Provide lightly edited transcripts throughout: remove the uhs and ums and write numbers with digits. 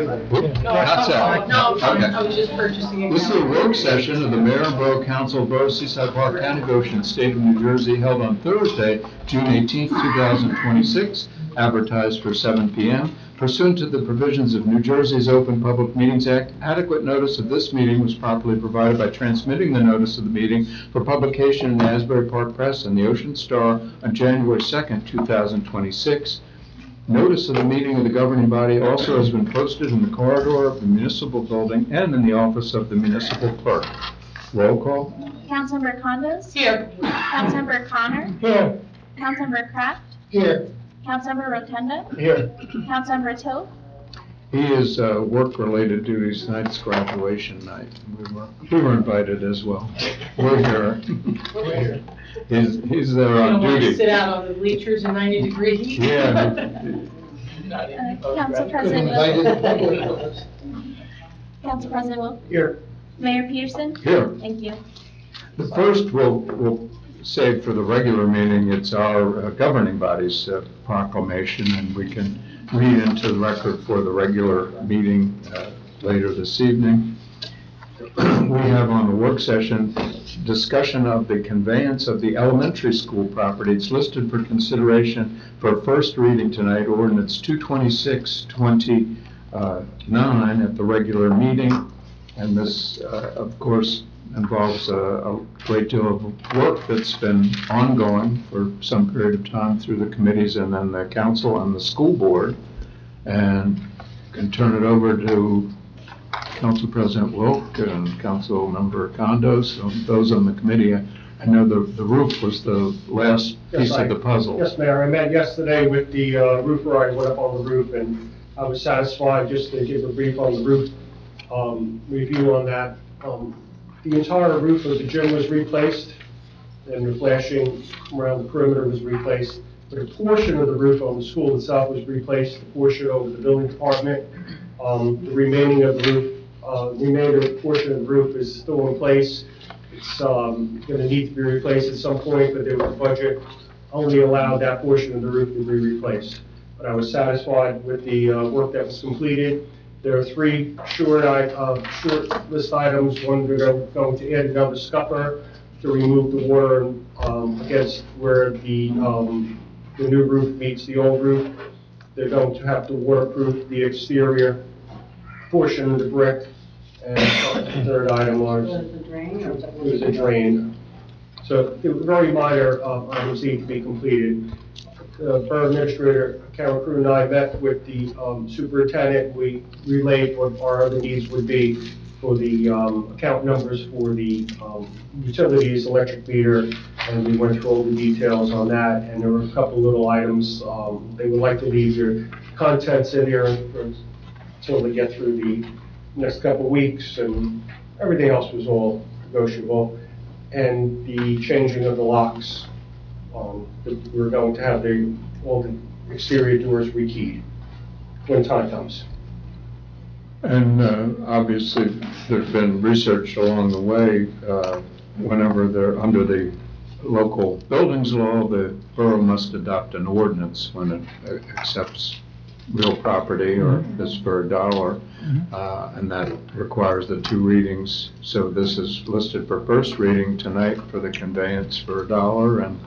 That's it. No, Okay. I was just purchasing it. This is a work session of the Mayor and Borough Council of Borough of Seaside Park, County of Ocean, State of New Jersey, held on Thursday, June 18th, 2026, advertised for 7 p.m. Pursuant to the provisions of New Jersey's Open Public Meetings Act, adequate notice of this meeting was properly provided by transmitting the notice of the meeting for publication in the Asbury Park Press and the Ocean Star on January 2nd, 2026. Notice of the meeting of the governing body also has been posted in the corridor of the municipal building and in the office of the municipal clerk. Roll call. Councilmember Condos? Here. Councilmember Connor? Here. Councilmember Kraft? Here. Councilmember Rotunda? Here. Councilmember Toth? He is work-related duties tonight. It's graduation night. We were invited as well. We're here. He's there You on don't want to duty. sit out on the bleachers in 90-degree heat? Yeah. Council President Will? Council President Will? Here. Mayor Peterson? Here. Thank you. The first we'll save for the regular meeting. It's our governing body's proclamation, and we can read into the record for the regular meeting later this evening. We have on the work session discussion of the conveyance of the elementary school property. It's listed for consideration for first reading tonight, ordinance 226-29 at the regular meeting. And this, of course, involves a great deal of work that's been ongoing for some period of time through the committees and then the council and the school board. And can turn it over to Council President Wilk and Council Member Condos, those on the committee. I know the roof was the last piece of the puzzle. Yes, Mayor. I met yesterday with the roofer. I went up on the roof, and I was satisfied. Just to give a brief on the roof review on that. The entire roof of the gym was replaced, and the flashing around the perimeter was replaced. But a portion of the roof on the school itself was replaced, the portion over the building department. The remaining of the roof, remaining portion of the roof is still in place. It's going to need to be replaced at some point, but there was a budget only allowed that portion of the roof to be replaced. But I was satisfied with the work that was completed. There are three short list items. One, we're going to add another scupper to remove the water against where the new roof meets the old roof. They're going to have to waterproof the exterior portion of the brick. And the third item was a drain. So very minor items need to be completed. Borough Administrator Karen Crew and I met with the superintendent. We relayed what our other needs would be for the account numbers for the utilities, electric meter, and we went through all the details on that. And there were a couple little items. They would like to leave their contents in here until they get through the next couple of weeks, and everything else was all negotiable. And the changing of the locks. We're going to have all the exterior doors rekeyed when time comes. And obviously, there's been research along the way. Whenever they're under the local buildings law, the borough must adopt an ordinance when it accepts real property or is for $1, and that requires the 2 readings. So this is listed for first reading tonight for the conveyance for $1, and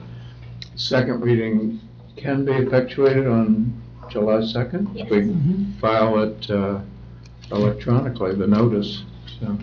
second reading can be effectuated on July 2nd. Yes. We file it electronically, the notice. So,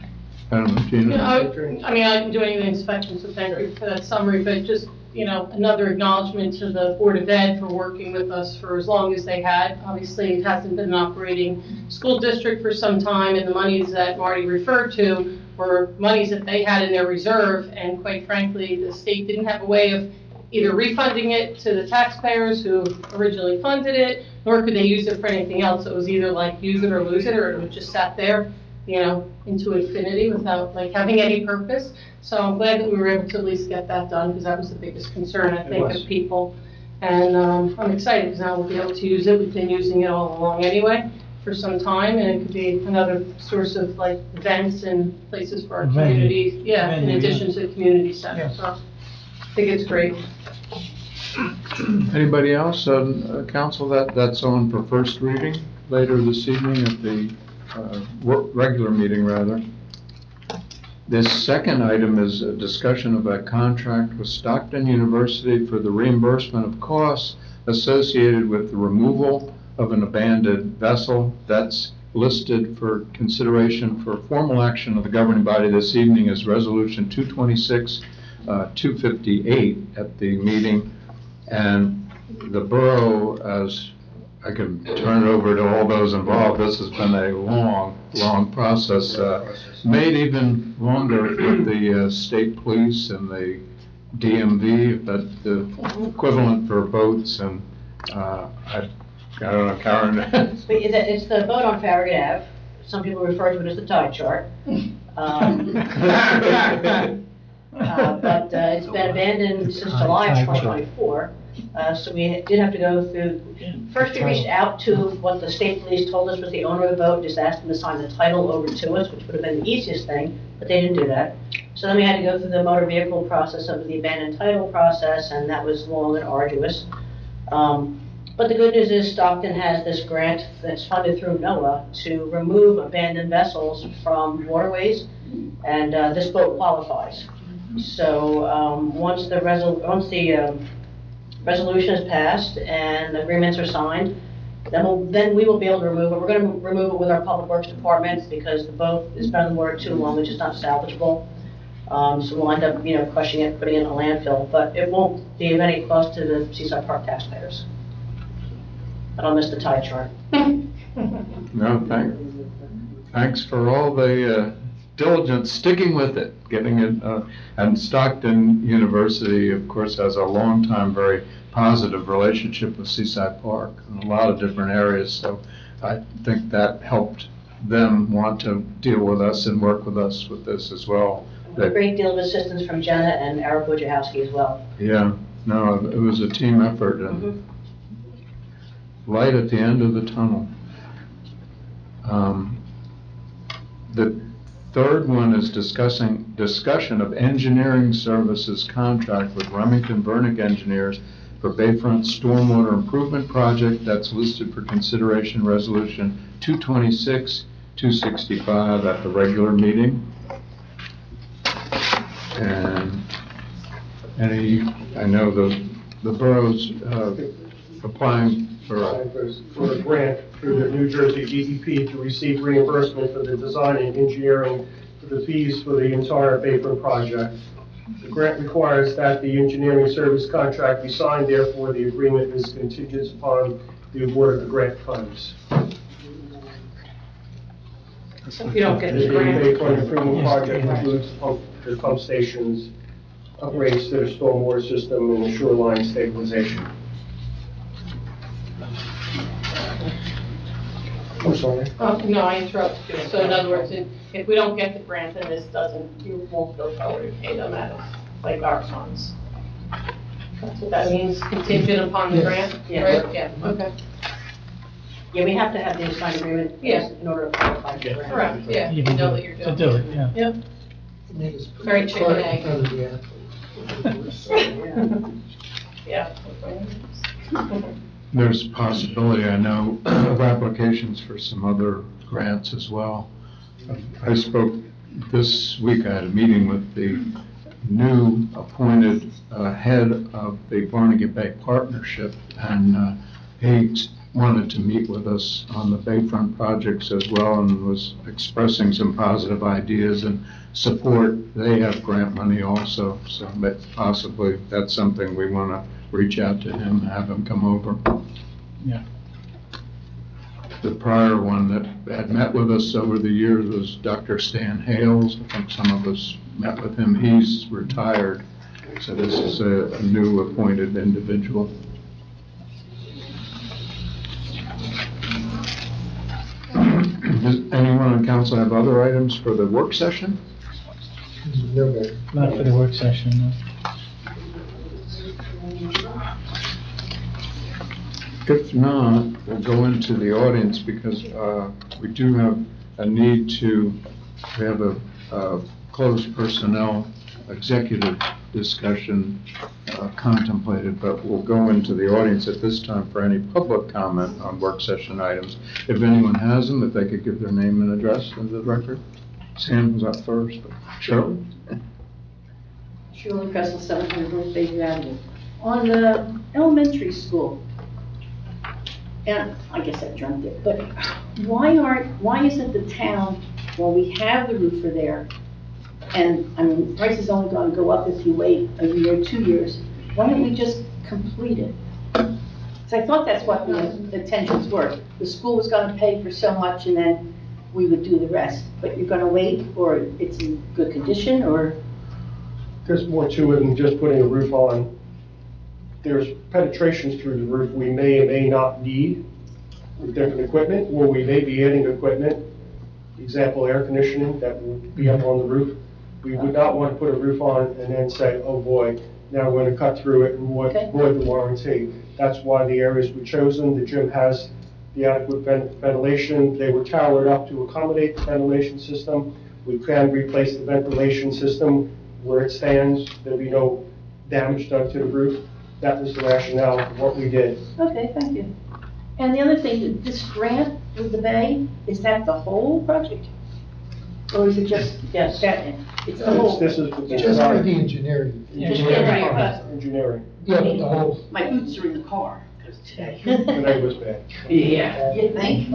I don't know, Gina? I mean, I didn't do any of the inspections, so thank you for that summary, but just, another acknowledgement to the Board of Ed for working with us for as long as they had. Obviously, it hasn't been an operating school district for some time, and the monies that Marty referred to were monies that they had in their reserve, and quite frankly, the state didn't have a way of either refunding it to the taxpayers who originally funded it, nor could they use it for anything else. It was either like use it or lose it, or it just sat there, into infinity without having any purpose. So I'm glad that we were able to at least get that done, because that was the biggest concern, I think, of people. And I'm excited because now we'll be able to use it. We've been using it all along anyway for some time, and it could be another source of events and places for our community. Yeah, in addition to the community center. So I think it's great. Anybody else on council that's on for first reading later this evening at the regular meeting, rather. This second item is a discussion of a contract with Stockton University for the reimbursement of costs associated with the removal of an abandoned vessel. That's listed for consideration for formal action of the governing body this evening as Resolution 226, 258 at the meeting. And the borough, as I can turn it over to all those involved, this has been a long process, made even longer with the state police and the DMV, but the equivalent for boats, and I don't know, Karen. It's the boat on Farragut Ave. Some people refer to it as the tide chart. But it's been abandoned since July of 2024. So we did have to go through, first we reached out to what the state police told us was the owner of the boat, just asked them to sign the title over to us, which would have been the easiest thing, but they didn't do that. So then we had to go through the motor vehicle process of the abandoned title process, and that was long and arduous. But the good news is Stockton has this grant that's funded through NOAA to remove abandoned vessels from waterways, and this boat qualifies. So once the resolution is passed and agreements are signed, then we will be able to remove it. We're going to remove it with our public works department because the boat has been in the water too long, which is not salvageable. So we'll end up, crushing it, putting it in a landfill, but it won't be of any cost to the Seaside Park taxpayers. I don't miss the tide chart. No, thanks for all the diligence, sticking with it, getting it, and Stockton University, of course, has a long-time, very positive relationship with Seaside Park in a lot of different areas, so I think that helped them want to deal with us and work with us with this as well. A great deal of assistance from Jenna and Eric Wojciechowski as well. Yeah, no, it was a team effort, and light at the end of the tunnel. The third one is discussion of engineering services contract with Remington Vernick Engineers for Bayfront Stormwater Improvement Project. That's listed for consideration, Resolution 226, 265 at the regular meeting. And I know the borough's applying for a grant through the New Jersey DEP to receive reimbursement for the design and engineering for the fees for the entire Bayfront project. The grant requires that the engineering service contract be signed, therefore the agreement is contingent upon the award of the grant funds. If you don't get The the grant. Bayfront improvement project includes the pump stations, upgrades to the stormwater system, and the shoreline stabilization. I'm sorry. No, I interrupted you. So in other words, if we don't get the grant, then you won't go forward and pay them out of, like, our funds. That's what that means, contingent upon the grant? Yeah. Right? Yeah, okay. Yeah, we have to have the signed agreement in order to qualify for the grant. Correct, yeah, you know that you're doing. To do it, yeah. Yep. Very chicken and egg. Yeah. there's a possibility, I know, of applications for some other grants as well. I spoke this week, I had a meeting with the new appointed head of the Barnegat Bay Partnership, and he wanted to meet with us on the Bayfront projects as well, and was expressing some positive ideas and support. They have grant money also, so possibly that's something we want to reach out to him, have him come over. Yeah. The prior one that had met with us over the years was Dr. Stan Hales. I think some of us met with him. He's retired, so this is a new appointed individual. Does anyone on council have other items for the work session? Not for the work session, no. If not, we'll go into the audience because we do have a need to, we have a closed personnel executive discussion contemplated, but we'll go into the audience at this time for any public comment on work session items. If anyone has them, if they could give their name and address into the record. Sam was up first, but Shirley? Shirley Cressel, 700 North Bayview Avenue. On the elementary school, and I guess I dreamt it, but why isn't the town, well, we have the roofer there, and, I mean, the price is only gonna go up if you wait a year, 2 years, why don't we just complete it? So I thought that's what the intentions were. The school was gonna pay for so much and then we would do the rest, but you're gonna wait, or it's in good condition, or? There's more to it than just putting a roof on. There's penetrations through the roof we may and may not need with different equipment, or we may be adding equipment. Example, air conditioning that will be up on the roof. We would not want to put a roof on and then say, oh boy, now we're going to cut through it and void the warranty. That's why the areas were chosen. The gym has the adequate ventilation. They were towered up to accommodate the ventilation system. We can replace the ventilation system where it stands. There'll be no damage done to the roof. That was the rationale of what we did. Okay, thank you. And the other thing, this grant with the Bay, is that the whole project? Or is it just, yes, that, it's the whole? This is Just for the engineering. engineering. Yeah, but the whole, My boots are in the car, because today. Today was bad. Yeah, you think?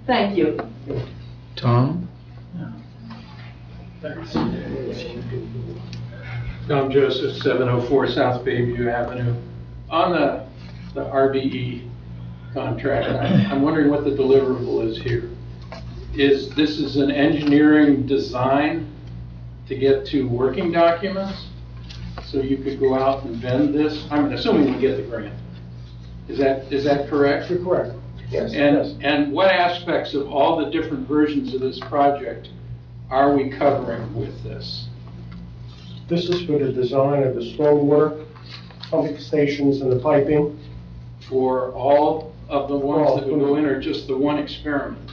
Thank you. Tom? Tom Joseph, 704 South Bayview Avenue. On the RBE contract, I'm wondering what the deliverable is here. This is an engineering design to get to working documents? So you could go out and vend this? I'm assuming you get the grant. Is that correct? You're correct. Yes. And what aspects of all the different versions of this project are we covering with this? This is for the design of the stormwater pumping stations and the piping. For all of the ones that would go in, or just the one experiment?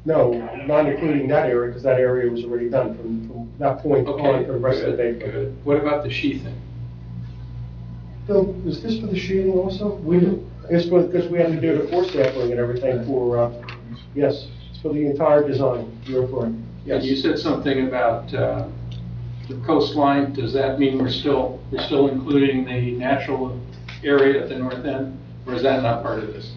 No, not including that area, because that area was already done from that point on for the rest of the day. Good. What about the sheathing? Bill, is this for the sheeting also? It's for, because we had to do the core sampling and everything for, yes, it's for the entire design. You're correct. Yes. And you said something about the coastline. Does that mean we're still including the natural area at the north end, or is that not part of this?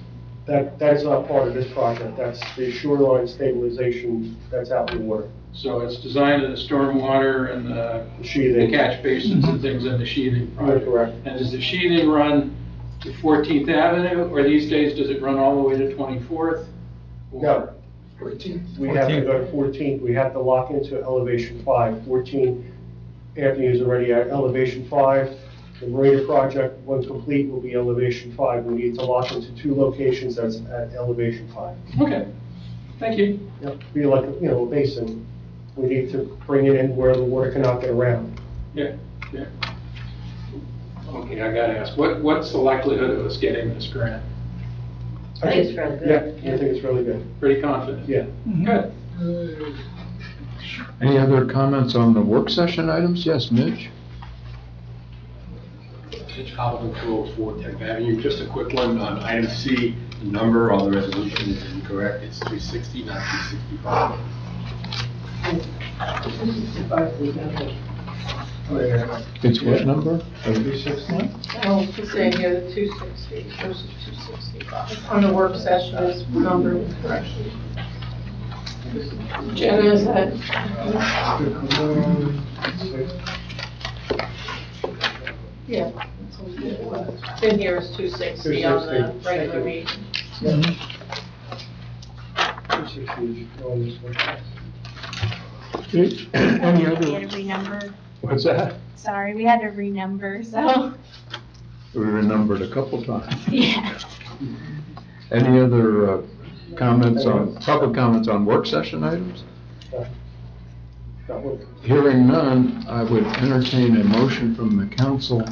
That is not part of this project. That's the shoreline stabilization that's out in the water. So it's designed of the stormwater and the Sheathing. catch basins and things in the sheathing You're project. correct. And does the sheathing run to 14th Avenue, or these days does it run all the way to 24th? No. We have to go to 14th. We have to lock into elevation 5. 14th Avenue is already at elevation 5. The Marina project, once complete, will be elevation 5. We need to lock into 2 locations that's at elevation 5. Okay, thank you. Yep, be like, a basin. We need to bring it in where the water cannot get around. Yeah. Okay, I gotta ask, what's the likelihood of us getting this grant? I think it's fairly good. Yeah, I think it's really good. Pretty confident? Yeah. Good. Any other comments on the work session items? Yes, Mitch? Mitch Cobbleton, 204 10th Avenue. Just a quick one on item C, the number on the resolution is incorrect. It's 360, not 365. It's what number? 360? Oh, it's saying here, the 260, versus 265. On the work session is numbered correctly. Jenna, is that? Yeah. It's in here is 260 on the regular meeting. 260 is on this one. Any We had other? to renumber. What's that? Sorry, we had to renumber, so, We renumbered a couple times. yeah. Any other comments public comments on work session items? That one. Hearing none, I would entertain a motion from the council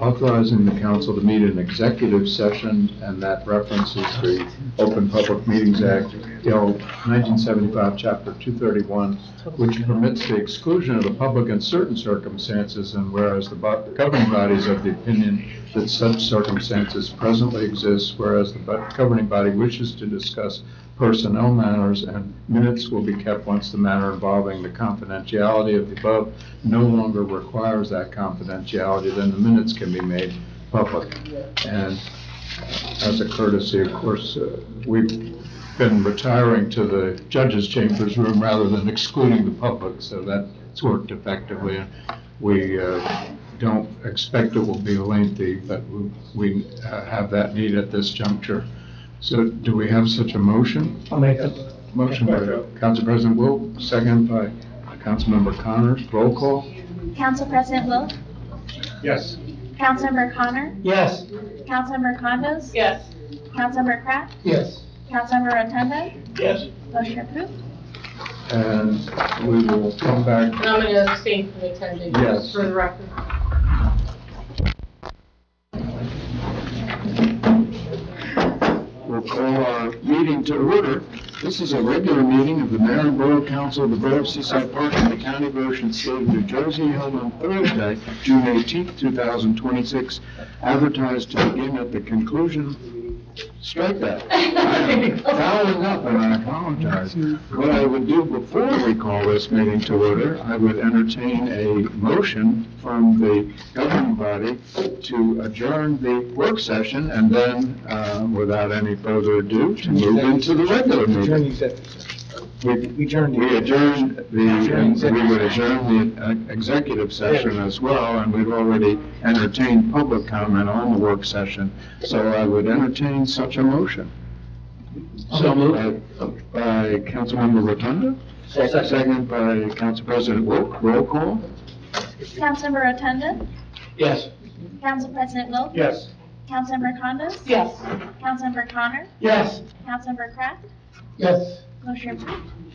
authorizing the council to meet in executive session, and that references the Open Public Meetings Act, 1975, Chapter 231, which permits the exclusion of the public in certain circumstances, and whereas the governing body is of the opinion that such circumstances presently exist, whereas the governing body wishes to discuss personnel matters, and minutes will be kept once the matter involving the confidentiality of the above no longer requires that confidentiality, then the minutes can be made public. And as a courtesy, of course, we've been retiring to the judge's chambers room rather than excluding the public, so that's worked effectively. And we don't expect it will be lengthy, but we have that need at this juncture. So do we have such a motion? I'll make it. Motion by Council President Wu, second by Councilmember Connors. Roll call? Council President Wilk, Yes. Councilmember Connor, Yes. Councilmember Condos, Yes. Councilmember Kraft, Yes. Councilmember Rotunda, Yes. motion approved. And we will come back. And I'm going to abstain from attending, Yes. just for the record. We'll call our meeting to order. This is a regular meeting of the Mayor and Borough Council of the Borough of Seaside Park in the County of Ocean, State of New Jersey, held on Thursday, June 18th, 2026, advertised to begin at the conclusion. Strike that. I'm fouling up, and I apologize. What I would do before we call this meeting to order, I would entertain a motion from the governing body to adjourn the work session, and then, without any further ado, to move into the regular meeting. We adjourn the, we would adjourn the executive session as well, and we've already entertained public comment on the work session, so I would entertain such a motion. So moved by Councilmember Rotunda, second by Council President Wilk. Roll call? Councilmember Rotunda, Yes. Council President Wilk, Yes. Councilmember Condos, Yes. Councilmember Connor, Yes. Councilmember Kraft, Yes. motion approved.